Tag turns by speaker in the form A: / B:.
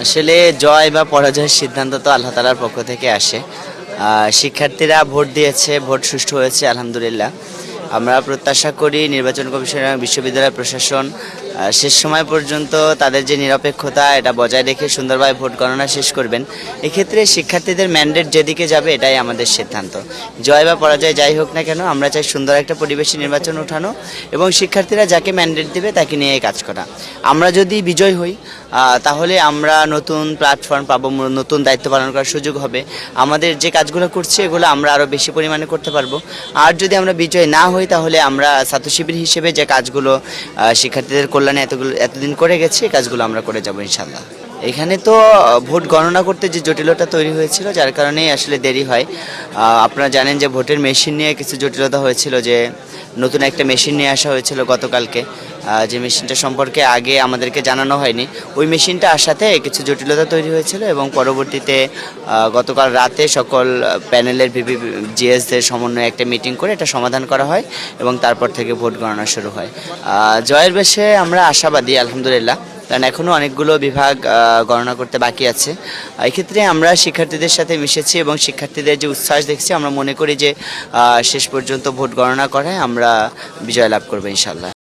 A: আসলে জয় বা পরাজয়ের সিদ্ধান্ত তো আল্লাহ তাআলার পক্ষ থেকে আসে। শিক্ষার্থীরা ভোট দিয়েছে, ভোট সুষ্ঠু হয়েছে আলহামদুলিল্লাহ। আমরা প্রত্যাশা করি নির্বাচন কমিশন এবং বিশ্ববিদ্যালয় প্রশাসন শেষ সময় পর্যন্ত তাদের যে নিরপেক্ষতা এটা বজায় রেখে সুন্দরভাবে ভোট গণনা শেষ করবেন। এক্ষেত্রে শিক্ষার্থীদের ম্যান্ডেট যেদিকে যাবে এটাই আমাদের সিদ্ধান্ত। জয় বা পরাজয় যাই হোক না কেন, আমরা চাই সুন্দর একটা পরিবেশে নির্বাচন ওঠানো এবং শিক্ষার্থীরা যাকে ম্যান্ডেট দেবে তাকে নিয়ে কাজ করা। আমরা যদি বিজয় হই তাহলে আমরা নতুন প্ল্যাটফর্ম পাবো, নতুন দায়িত্ব পালন করার সুযোগ হবে। আমাদের যে কাজগুলো করছি এগুলো আমরা আরও বেশি পরিমাণে করতে পারবো। আর যদি আমরা বিজয় না হই তাহলে আমরা ছাত্র শিবির হিসেবে যে কাজগুলো শিক্ষার্থীদের কল্যাণে এতদিন করে গেছি এই কাজগুলো আমরা করে যাব ইনশাল্লাহ। এখানে তো ভোট গণনা করতে যে জটিলতা তৈরি হয়েছিল যার কারণেই আসলে দেরি হয়। আপনারা জানেন যে ভোটের মেশিন নিয়ে কিছু জটিলতা হয়েছিল, যে নতুন একটা মেশিন নিয়ে আসা হয়েছিল গতকালকে, যে মেশিনটা সম্পর্কে আগে আমাদেরকে জানানো হয়নি। ওই মেশিনটা আসাতে কিছু জটিলতা তৈরি হয়েছিল এবং পরবর্তীতে গতকাল রাতে সকল প্যানেলের জিএসদের সমন্বয়ে একটা মিটিং করে এটা সমাধান করা হয় এবং তারপর থেকে ভোট গণনা শুরু হয়। জয়ের বেশে আমরা আশাবাদী আলহামদুলিল্লাহ, কারণ এখনও অনেকগুলো বিভাগ গণনা করতে বাকি আছে। এক্ষেত্রে আমরা শিক্ষার্থীদের সাথে মিশেছি এবং শিক্ষার্থীদের যে উচ্ছ্বাস দেখছি, আমরা মনে করি যে শেষ পর্যন্ত ভোট গণনা করে আমরা বিজয় লাভ করবো ইনশাল্লাহ।